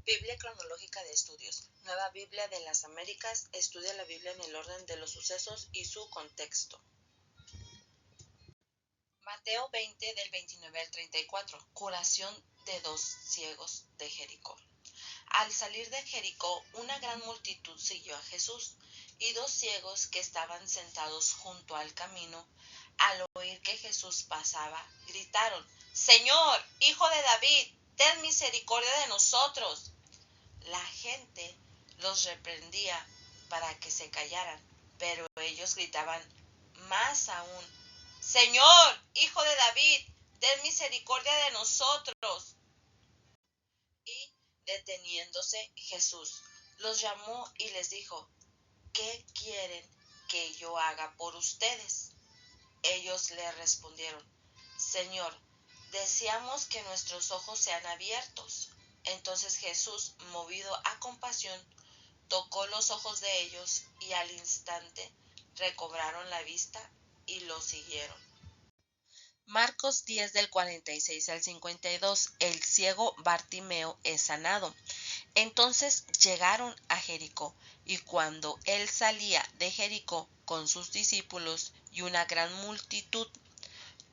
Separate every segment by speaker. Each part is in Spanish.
Speaker 1: Biblia cronológica de estudios. Nueva Biblia de las Américas estudia la Biblia en el orden de los sucesos y su contexto. Mateo 20 del 29 al 34. Curación de 2 ciegos de Jericó. Al salir de Jericó, una gran multitud siguió a Jesús, y 2 ciegos que estaban sentados junto al camino, al oír que Jesús pasaba, gritaron: «Señor, Hijo de David, ten misericordia de nosotros». La gente los reprendía para que se callaran, pero ellos gritaban más aún: «Señor, Hijo de David, ten misericordia de nosotros». Y, deteniéndose, Jesús los llamó y les dijo: «¿Qué quieren que yo haga por ustedes?». Ellos le respondieron: «Señor, deseamos que nuestros ojos sean abiertos». Entonces Jesús, movido a compasión, tocó los ojos de ellos, y al instante recobraron la vista y lo siguieron. Marcos 10 del 46 al 52. El ciego Bartimeo es sanado. Entonces llegaron a Jericó, y cuando él salía de Jericó con sus discípulos y una gran multitud,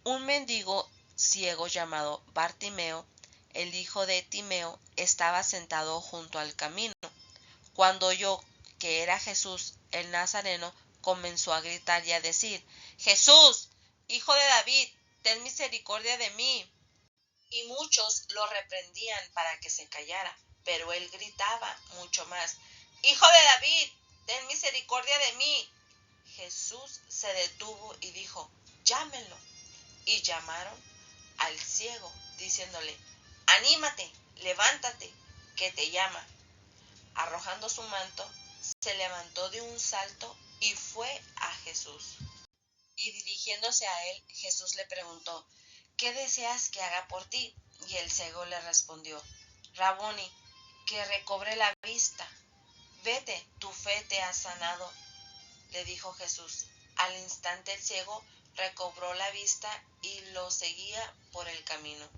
Speaker 1: un mendigo ciego llamado Bartimeo, el hijo de Timeo, estaba sentado junto al camino. Cuando oyó que era Jesús el Nazareno, comenzó a gritar y a decir: «Jesús, Hijo de David, ten misericordia de mí». Y muchos lo reprendían para que se callara, pero él gritaba mucho más: «Hijo de David, ten misericordia de mí». Jesús se detuvo y dijo: «Llámenlo». Y llamaron al ciego, diciéndole: «Anímate, levántate, que te llama». Arrojando su manto, se levantó de un salto y fue a Jesús. Y dirigiéndose a él, Jesús le preguntó: «¿Qué deseas que haga por ti?». Y el ciego le respondió: «Raboni, que recobre la vista». «Vete, tu fe te ha sanado», le dijo Jesús. Al instante el ciego recobró la vista y lo seguía por el camino.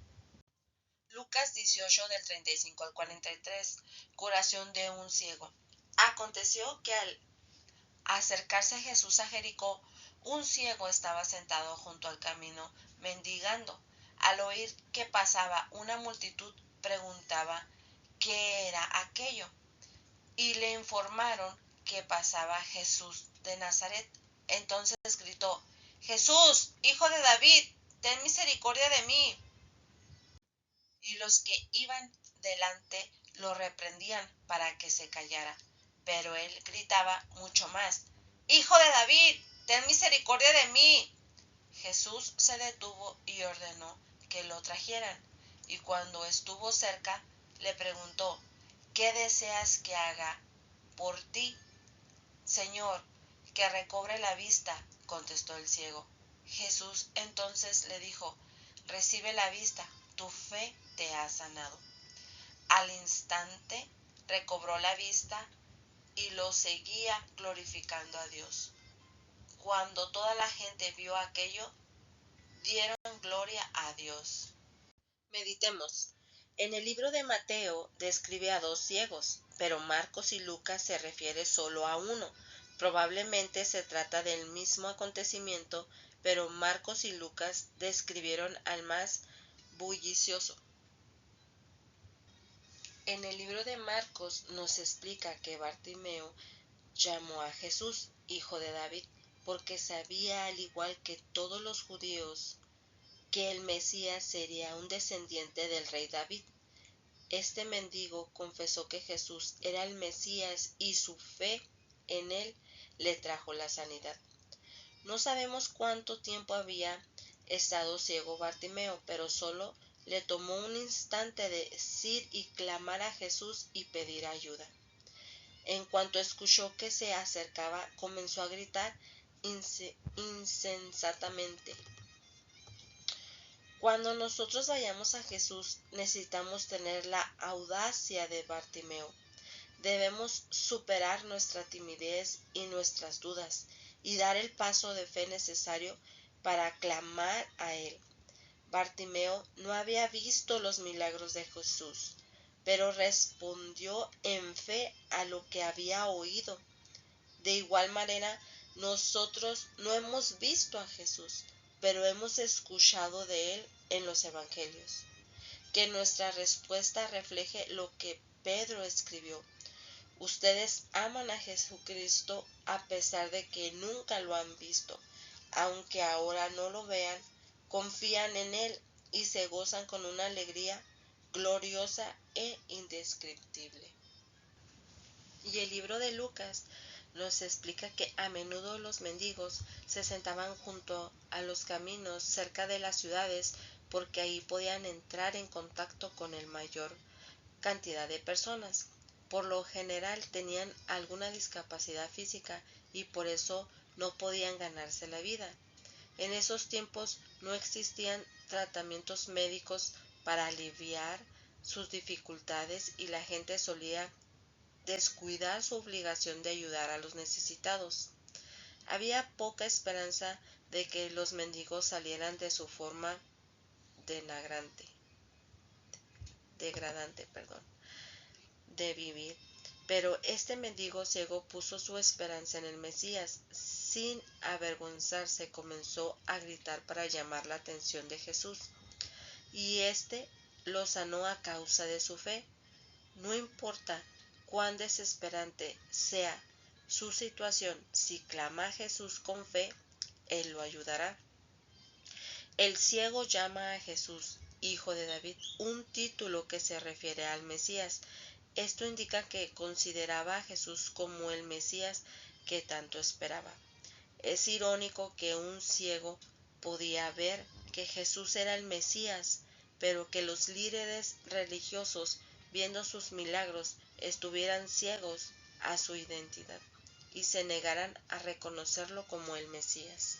Speaker 1: Lucas 18 del 35 al 43. Curación de un ciego. Aconteció que al acercarse Jesús a Jericó, un ciego estaba sentado junto al camino, mendigando. Al oír que pasaba una multitud, preguntaba qué era aquello, y le informaron que pasaba Jesús de Nazaret. Entonces gritó: «Jesús, Hijo de David, ten misericordia de mí». Y los que iban delante lo reprendían para que se callara, pero él gritaba mucho más: «Hijo de David, ten misericordia de mí». Jesús se detuvo y ordenó que lo trajeran, y cuando estuvo cerca, le preguntó: «¿Qué deseas que haga por ti?». «Señor, que recobre la vista», contestó el ciego. Jesús entonces le dijo: «Recibe la vista, tu fe te ha sanado». Al instante recobró la vista y lo seguía glorificando a Dios. Cuando toda la gente vio aquello, dieron gloria a Dios. Meditemos. En el libro de Mateo describe a 2 ciegos, pero Marcos y Lucas se refiere solo a uno. Probablemente se trata del mismo acontecimiento, pero Marcos y Lucas describieron al más bullicioso. En el libro de Marcos nos explica que Bartimeo llamó a Jesús Hijo de David porque sabía, al igual que todos los judíos, que el Mesías sería un descendiente del rey David. Este mendigo confesó que Jesús era el Mesías y su fe en él le trajo la sanidad. No sabemos cuánto tiempo había estado ciego Bartimeo, pero solo le tomó un instante de decir y clamar a Jesús y pedir ayuda. En cuanto escuchó que se acercaba, comenzó a gritar insensatamente. Cuando nosotros vayamos a Jesús, necesitamos tener la audacia de Bartimeo. Debemos superar nuestra timidez y nuestras dudas y dar el paso de fe necesario para clamar a Él. Bartimeo no había visto los milagros de Jesús, pero respondió en fe a lo que había oído. De igual manera, nosotros no hemos visto a Jesús, pero hemos escuchado de él en los evangelios. Que nuestra respuesta refleje lo que Pedro escribió. Ustedes aman a Jesucristo a pesar de que nunca lo han visto. Aunque ahora no lo vean, confían en él y se gozan con una alegría gloriosa e indescriptible. Y el libro de Lucas nos explica que a menudo los mendigos se sentaban junto a los caminos cerca de las ciudades porque ahí podían entrar en contacto con el mayor cantidad de personas. Por lo general tenían alguna discapacidad física y por eso no podían ganarse la vida. En esos tiempos no existían tratamientos médicos para aliviar sus dificultades y la gente solía descuidar su obligación de ayudar a los necesitados. Había poca esperanza de que los mendigos salieran de su forma degradante, de vivir. Pero este mendigo ciego puso su esperanza en el Mesías. Sin avergonzarse comenzó a gritar para llamar la atención de Jesús. Y éste lo sanó a causa de su fe. No importa cuán desesperante sea su situación, si clama a Jesús con fe, Él lo ayudará. El ciego llama a Jesús, Hijo de David, un título que se refiere al Mesías. Esto indica que consideraba a Jesús como el Mesías que tanto esperaba. Es irónico que un ciego podía ver que Jesús era el Mesías, pero que los líderes religiosos, viendo sus milagros, estuvieran ciegos a su identidad y se negaran a reconocerlo como el Mesías.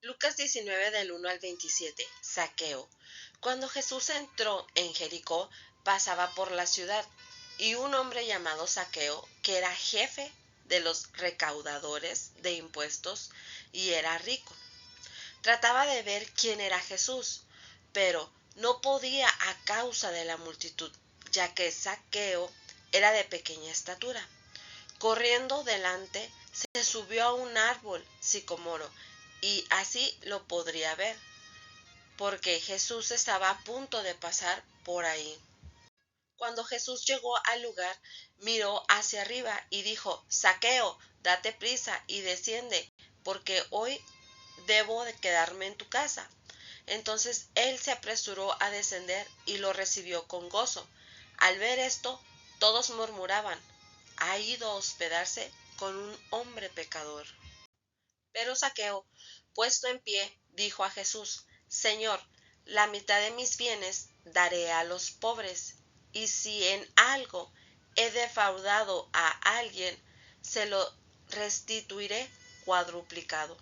Speaker 1: Lucas 19 del 1 al 27. Saqueo. Cuando Jesús entró en Jericó, pasaba por la ciudad, y un hombre llamado Saqueo, que era jefe de los recaudadores de impuestos y era rico, trataba de ver quién era Jesús, pero no podía a causa de la multitud, ya que Saqueo era de pequeña estatura. Corriendo delante, se subió a un árbol sicomoro y así lo podría ver, porque Jesús estaba a punto de pasar por ahí. Cuando Jesús llegó al lugar, miró hacia arriba y dijo: Saqueo, date prisa y desciende, porque hoy debo de quedarme en tu casa. Entonces él se apresuró a descender y lo recibió con gozo. Al ver esto, todos murmuraban: ha ido a hospedarse con un hombre pecador. Pero Zaqueo, puesto en pie, dijo a Jesús: Señor, la mitad de mis bienes daré a los pobres, y si en algo he defraudado a alguien, se lo restituiré cuadruplicado.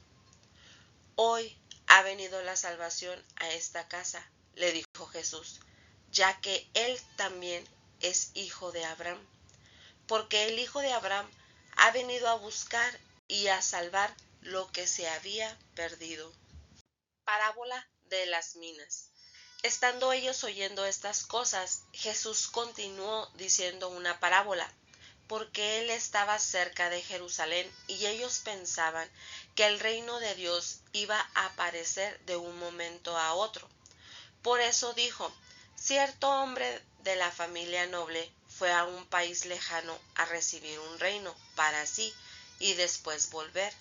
Speaker 1: Hoy ha venido la salvación a esta casa, le dijo Jesús, ya que él también es hijo de Abraham, porque el hijo de Abraham ha venido a buscar y a salvar lo que se había perdido. Parábola de las minas. Estando ellos oyendo estas cosas, Jesús continuó diciendo una parábola, porque él estaba cerca de Jerusalén y ellos pensaban que el reino de Dios iba a aparecer de un momento a otro. Por eso dijo: cierto hombre de la familia noble fue a un país lejano a recibir un reino para sí y después volver.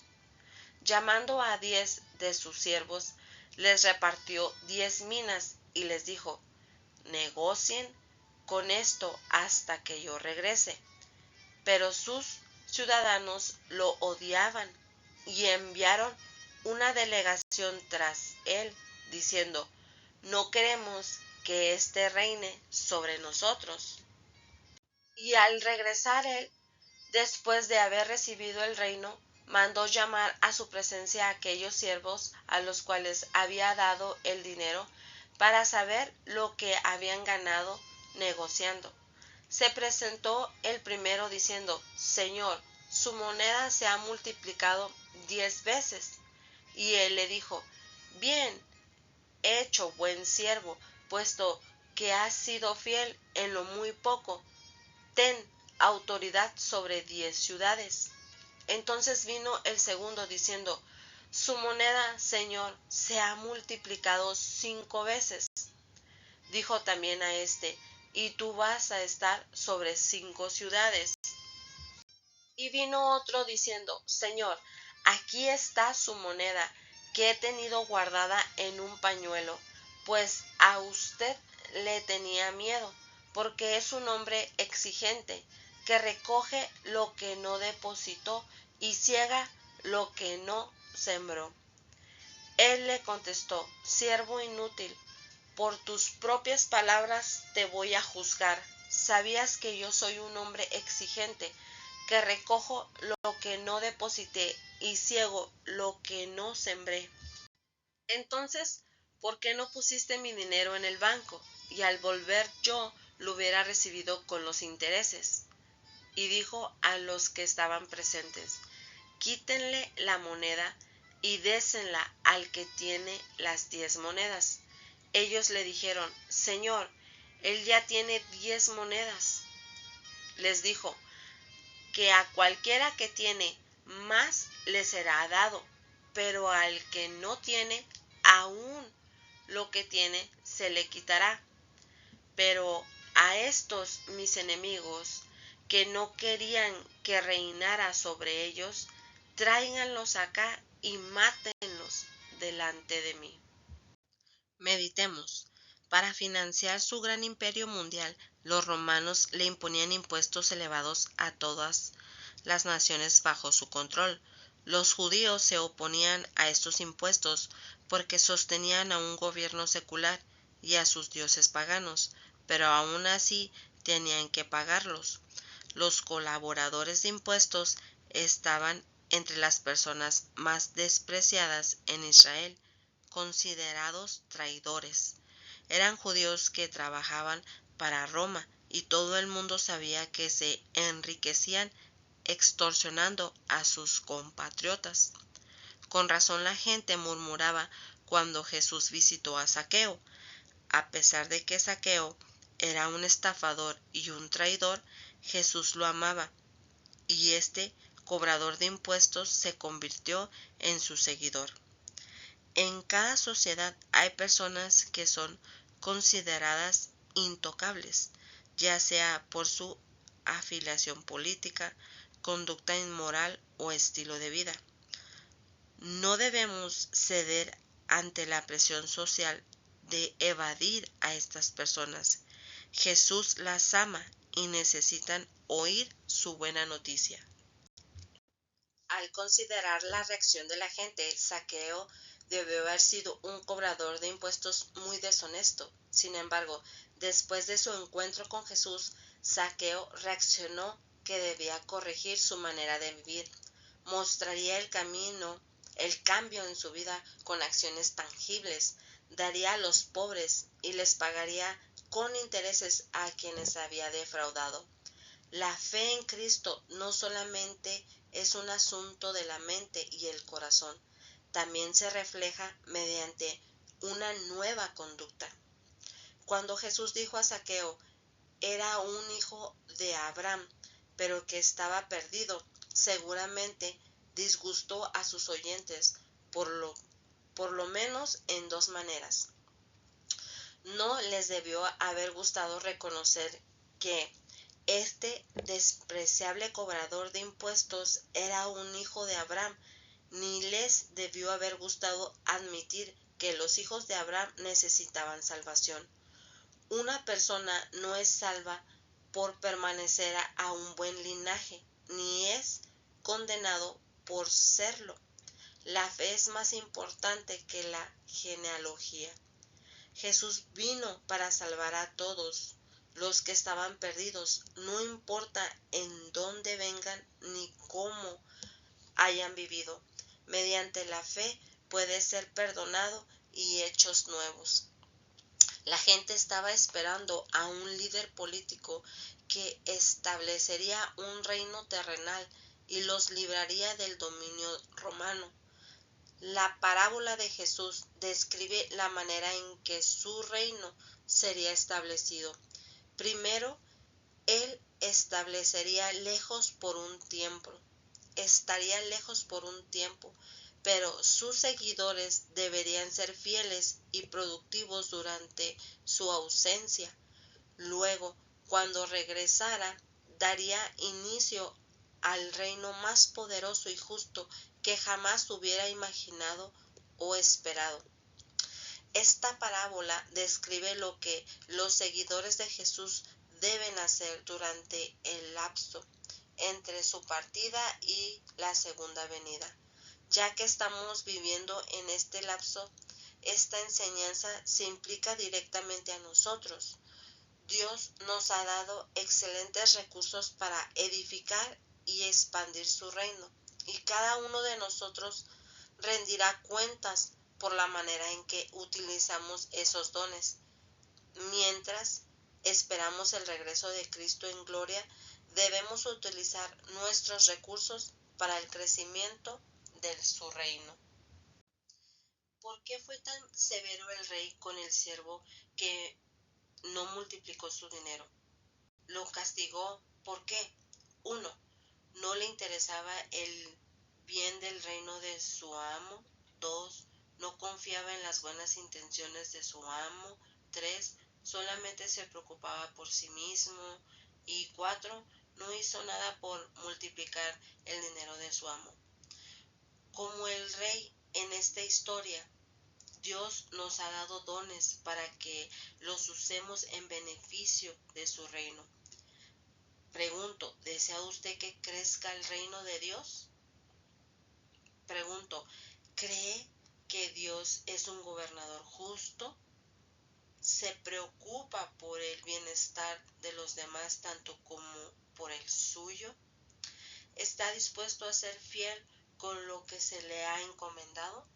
Speaker 1: Llamando a 10 de sus siervos, les repartió 10 minas y les dijo: negocien con esto hasta que yo regrese. Pero sus ciudadanos lo odiaban y enviaron una delegación tras él, diciendo: no queremos que éste reine sobre nosotros. Y al regresar él, después de haber recibido el reino, mandó llamar a su presencia a aquellos siervos a los cuales había dado el dinero, para saber lo que habían ganado negociando. Se presentó el primero diciendo: Señor, su moneda se ha multiplicado 10 veces. Y él le dijo: bien hecho, buen siervo, puesto que has sido fiel en lo muy poco, ten autoridad sobre 10 ciudades. Entonces vino el segundo diciendo: su moneda, Señor, se ha multiplicado 5 veces. Dijo también a éste: y tú vas a estar sobre 5 ciudades. Y vino otro diciendo: Señor, aquí está su moneda, que he tenido guardada en un pañuelo, pues a usted le tenía miedo, porque es un hombre exigente, que recoge lo que no depositó y ciega lo que no sembró. Él le contestó: siervo inútil, por tus propias palabras te voy a juzgar. ¿Sabías que yo soy un hombre exigente, que recojo lo que no deposité y ciego lo que no sembré? Entonces, ¿por qué no pusiste mi dinero en el banco? Y al volver yo lo hubiera recibido con los intereses. Y dijo a los que estaban presentes: quítenle la moneda y désenla al que tiene las 10 monedas. Ellos le dijeron: Señor, él ya tiene 10 monedas. Les dijo: que a cualquiera que tiene, más le será dado, pero al que no tiene, aún lo que tiene se le quitará. Pero a estos mis enemigos, que no querían que reinara sobre ellos, tráiganlos acá y mátenlos delante de mí. Meditemos. Para financiar su gran imperio mundial, los romanos le imponían impuestos elevados a todas las naciones bajo su control. Los judíos se oponían a estos impuestos porque sostenían a un gobierno secular y a sus dioses paganos, pero aún así tenían que pagarlos. Los colaboradores de impuestos estaban entre las personas más despreciadas en Israel, considerados traidores. Eran judíos que trabajaban para Roma y todo el mundo sabía que se enriquecían extorsionando a sus compatriotas. Con razón la gente murmuraba cuando Jesús visitó a Zaqueo. A pesar de que Zaqueo era un estafador y un traidor, Jesús lo amaba, y este cobrador de impuestos se convirtió en su seguidor. En cada sociedad hay personas que son consideradas intocables, ya sea por su afiliación política, conducta inmoral o estilo de vida. No debemos ceder ante la presión social de evadir a estas personas. Jesús las ama y necesitan oír su buena noticia. Al considerar la reacción de la gente, Zaqueo debió haber sido un cobrador de impuestos muy deshonesto. Sin embargo, después de su encuentro con Jesús, Zaqueo reaccionó que debía corregir su manera de vivir. Mostraría el camino, el cambio en su vida con acciones tangibles, daría a los pobres y les pagaría con intereses a quienes había defraudado. La fe en Cristo no solamente es un asunto de la mente y el corazón, también se refleja mediante una nueva conducta. Cuando Jesús dijo a Zaqueo, era un hijo de Abraham, pero que estaba perdido, seguramente disgustó a sus oyentes, por lo menos en dos maneras. No les debió haber gustado reconocer que este despreciable cobrador de impuestos era un hijo de Abraham, ni les debió haber gustado admitir que los hijos de Abraham necesitaban salvación. Una persona no es salva por permanecer a un buen linaje, ni es condenado por serlo. La fe es más importante que la genealogía. Jesús vino para salvar a todos los que estaban perdidos, no importa en dónde vengan ni cómo hayan vivido. Mediante la fe puede ser perdonado y hechos nuevos. La gente estaba esperando a un líder político que establecería un reino terrenal y los libraría del dominio romano. La parábola de Jesús describe la manera en que su reino sería establecido. Primero, él estaría lejos por un tiempo, pero sus seguidores deberían ser fieles y productivos durante su ausencia. Luego, cuando regresara, daría inicio al reino más poderoso y justo que jamás hubiera imaginado o esperado. Esta parábola describe lo que los seguidores de Jesús deben hacer durante el lapso entre su partida y la segunda venida. Ya que estamos viviendo en este lapso, esta enseñanza se implica directamente a nosotros. Dios nos ha dado excelentes recursos para edificar y expandir su reino, y cada uno de nosotros rendirá cuentas por la manera en que utilizamos esos dones. Mientras esperamos el regreso de Cristo en gloria, debemos utilizar nuestros recursos para el crecimiento de su reino. ¿Por qué fue tan severo el rey con el siervo que no multiplicó su dinero? Lo castigó. ¿Por qué? 1. No le interesaba el bien del reino de su amo. 2. No confiaba en las buenas intenciones de su amo. 3. Solamente se preocupaba por sí mismo. Y 4. No hizo nada por multiplicar el dinero de su amo. Como el rey en esta historia, Dios nos ha dado dones para que los usemos en beneficio de su reino. Pregunto, ¿desea usted que crezca el reino de Dios? Pregunto, ¿cree que Dios es un gobernador justo? ¿Se preocupa por el bienestar de los demás tanto como por el suyo? ¿Está dispuesto a ser fiel con lo que se le ha encomendado?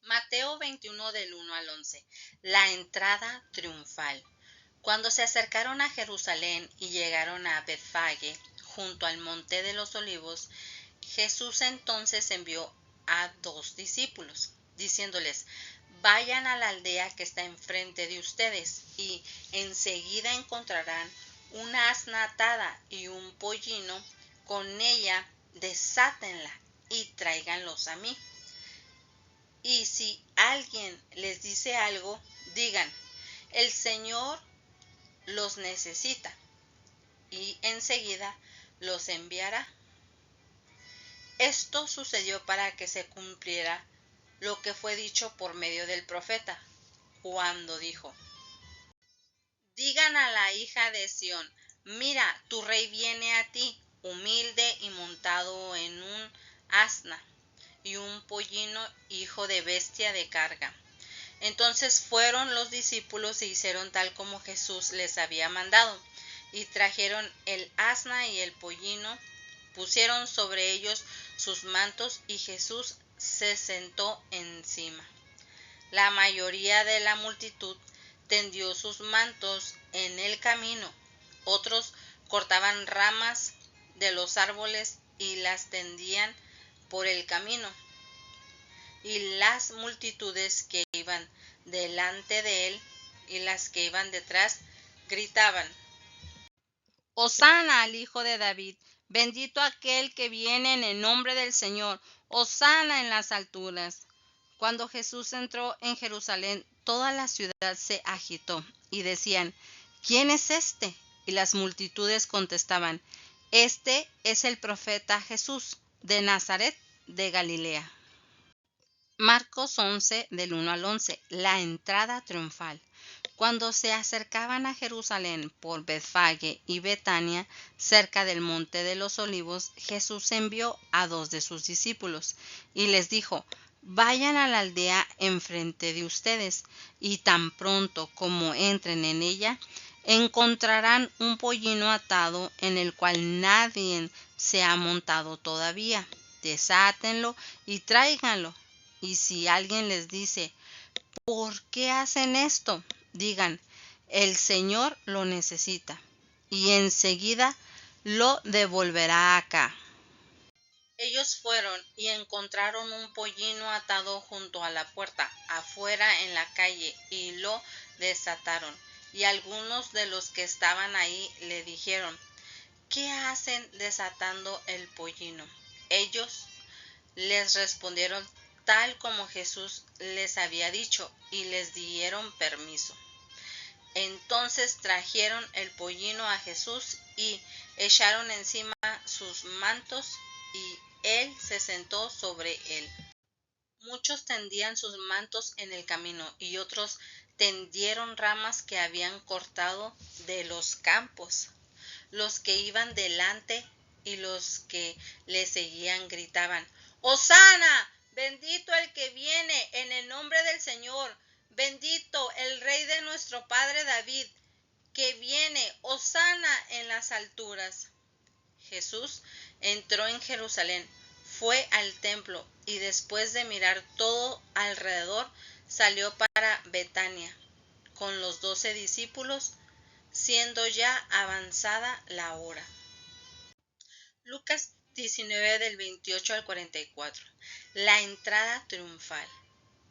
Speaker 1: Mateo 21 del 1 al 11. La entrada triunfal. Cuando se acercaron a Jerusalén y llegaron a Betfagé, junto al monte de los olivos, Jesús entonces envió a 2 discípulos, diciéndoles: vayan a la aldea que está enfrente de ustedes, y enseguida encontrarán una asna atada y un pollino con ella, desátenla y tráiganlos a mí. Y si alguien les dice algo, digan: el Señor los necesita, y enseguida los enviará. Esto sucedió para que se cumpliera lo que fue dicho por medio del profeta, cuando dijo: digan a la hija de Sión, mira, tu rey viene a ti, humilde y montado en un asna y un pollino, hijo de bestia de carga. Entonces fueron los discípulos e hicieron tal como Jesús les había mandado, y trajeron el asna y el pollino, pusieron sobre ellos sus mantos, y Jesús se sentó encima. La mayoría de la multitud tendió sus mantos en el camino, otros cortaban ramas de los árboles y las tendían por el camino. Y las multitudes que iban delante de él y las que iban detrás gritaban: Hosana al Hijo de David, bendito aquel que viene en el nombre del Señor, Hosana en las alturas. Cuando Jesús entró en Jerusalén, toda la ciudad se agitó y decían: ¿quién es este? Y las multitudes contestaban: este es el profeta Jesús de Nazaret de Galilea. Marcos 11 del 1 al 11. La entrada triunfal. Cuando se acercaban a Jerusalén por Betfagé y Betania, cerca del monte de los olivos, Jesús envió a 2 de sus discípulos y les dijo: vayan a la aldea enfrente de ustedes, y tan pronto como entren en ella, encontrarán un pollino atado en el cual nadie se ha montado todavía. Desátenlo y tráiganlo. Y si alguien les dice: ¿por qué hacen esto? Digan: el Señor lo necesita, y enseguida lo devolverá acá. Ellos fueron y encontraron un pollino atado junto a la puerta, afuera en la calle, y lo desataron. Y algunos de los que estaban ahí le dijeron: ¿qué hacen desatando el pollino? Ellos les respondieron tal como Jesús les había dicho, y les dieron permiso. Entonces trajeron el pollino a Jesús y echaron encima sus mantos, y él se sentó sobre él. Muchos tendían sus mantos en el camino, y otros tendieron ramas que habían cortado de los campos. Los que iban delante y los que le seguían gritaban: ¡Hosana! Bendito el que viene en el nombre del Señor, bendito el Rey de nuestro Padre David, que viene, Hosana en las alturas. Jesús entró en Jerusalén, fue al templo, y después de mirar todo alrededor, salió para Betania con los 12 discípulos, siendo ya avanzada la hora. Lucas 19 del 28 al 44. La entrada triunfal.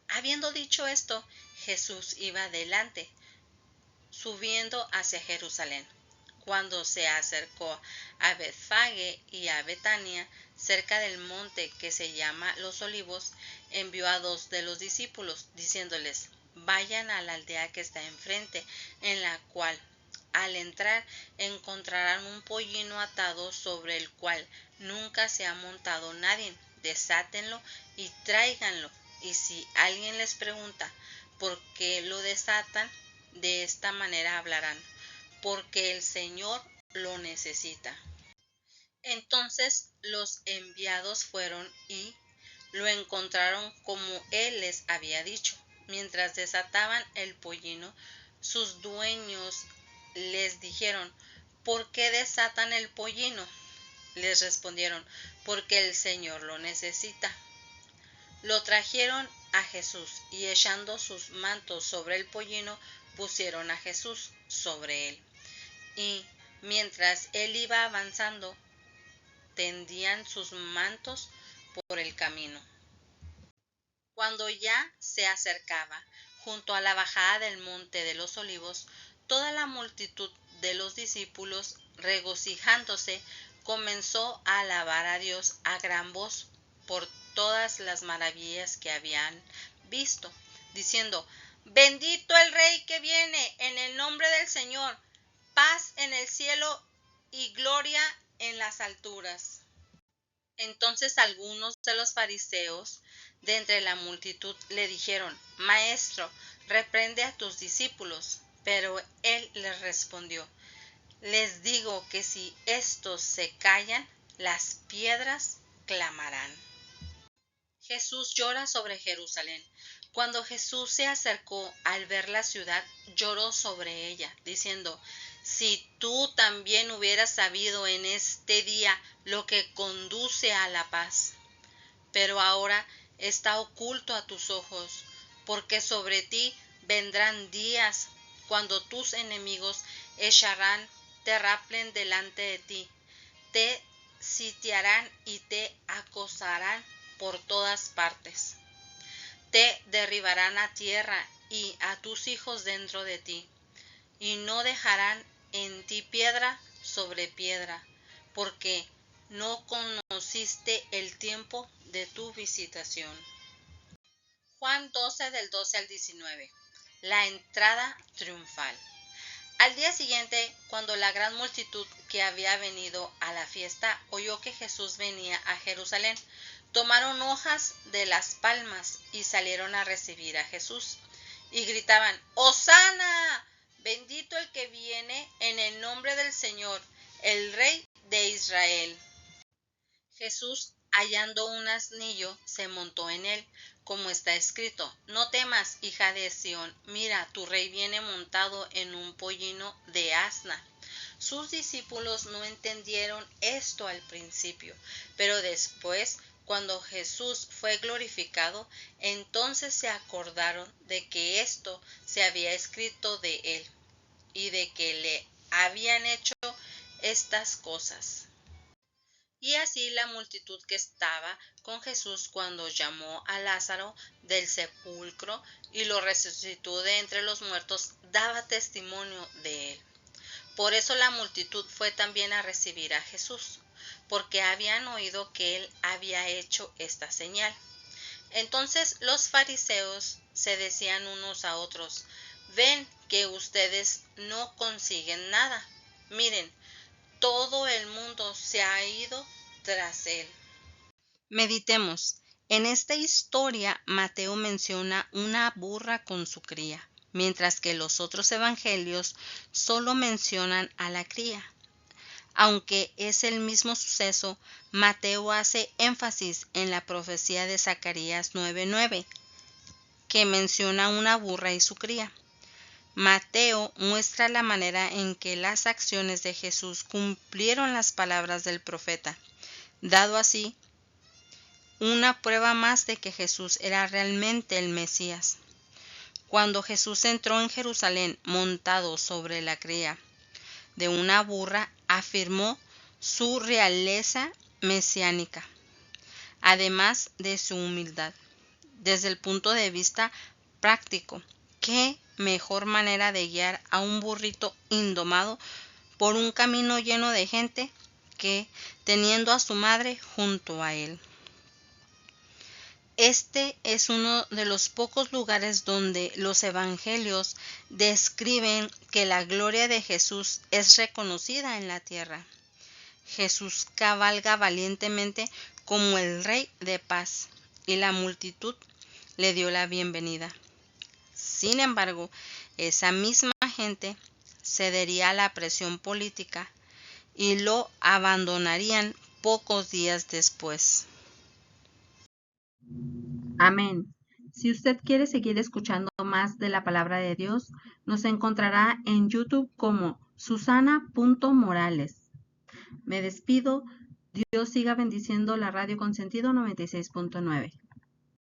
Speaker 1: Habiendo dicho esto, Jesús iba adelante, subiendo hacia Jerusalén. Cuando se acercó a Betfagé y a Betania, cerca del monte que se llama Los Olivos, envió a 2 de los discípulos, diciéndoles: vayan a la aldea que está enfrente, en la cual al entrar encontrarán un pollino atado sobre el cual nunca se ha montado nadie. Desátenlo y tráiganlo. Y si alguien les pregunta por qué lo desatan, de esta manera hablarán: porque el Señor lo necesita. Entonces los enviados fueron y lo encontraron como él les había dicho. Mientras desataban el pollino, sus dueños les dijeron: ¿por qué desatan el pollino? Les respondieron: porque el Señor lo necesita. Lo trajeron a Jesús y echando sus mantos sobre el pollino, pusieron a Jesús sobre él. Y mientras él iba avanzando, tendían sus mantos por el camino. Cuando ya se acercaba junto a la bajada del monte de los olivos, toda la multitud de los discípulos, regocijándose, comenzó a alabar a Dios a gran voz por todas las maravillas que habían visto, diciendo: Bendito el Rey que viene en el nombre del Señor, paz en el cielo y gloria en las alturas. Entonces algunos de los fariseos de entre la multitud le dijeron: Maestro, reprende a tus discípulos. Pero él les respondió: Les digo que si estos se callan, las piedras clamarán. Jesús llora sobre Jerusalén. Cuando Jesús se acercó al ver la ciudad, lloró sobre ella, diciendo: Si tú también hubieras sabido en este día lo que conduce a la paz. Pero ahora está oculto a tus ojos, porque sobre ti vendrán días cuando tus enemigos echarán terraplén delante de ti, te sitiarán y te acosarán por todas partes. Te derribarán a tierra y a tus hijos dentro de ti, y no dejarán en ti piedra sobre piedra, porque no conociste el tiempo de tu visitación. Juan 12 del 12 al 19. La entrada triunfal. Al día siguiente, cuando la gran multitud que había venido a la fiesta oyó que Jesús venía a Jerusalén, tomaron hojas de las palmas y salieron a recibir a Jesús, y gritaban: ¡Hosana! Bendito el que viene en el nombre del Señor, el Rey de Israel. Jesús, hallando un asnillo, se montó en él, como está escrito: No temas, hija de Sión, mira, tu rey viene montado en un pollino de asna. Sus discípulos no entendieron esto al principio, pero después, cuando Jesús fue glorificado, entonces se acordaron de que esto se había escrito de él, y de que le habían hecho estas cosas. Y así la multitud que estaba con Jesús cuando llamó a Lázaro del sepulcro y lo resucitó de entre los muertos, daba testimonio de él. Por eso la multitud fue también a recibir a Jesús, porque habían oído que él había hecho esta señal. Entonces los fariseos se decían unos a otros: Ven que ustedes no consiguen nada. Miren, todo el mundo se ha ido tras él. Meditemos. En esta historia, Mateo menciona una burra con su cría, mientras que los otros evangelios solo mencionan a la cría. Aunque es el mismo suceso, Mateo hace énfasis en la profecía de Zacarías 9:9, que menciona una burra y su cría. Mateo muestra la manera en que las acciones de Jesús cumplieron las palabras del profeta, dado así una prueba más de que Jesús era realmente el Mesías. Cuando Jesús entró en Jerusalén montado sobre la cría de una burra, afirmó su realeza mesiánica, además de su humildad. Desde el punto de vista práctico, ¿qué mejor manera de guiar a un burrito indomado por un camino lleno de gente que teniendo a su madre junto a él? Este es uno de los pocos lugares donde los evangelios describen que la gloria de Jesús es reconocida en la tierra. Jesús cabalga valientemente como el Rey de paz, y la multitud le dio la bienvenida. Sin embargo, esa misma gente cedería a la presión política y lo abandonarían pocos días después. Amén. Si usted quiere seguir escuchando más de la palabra de Dios, nos encontrará en YouTube como Susana.Morales. Me despido. Dios siga bendiciendo la Radio Consentido 96.9.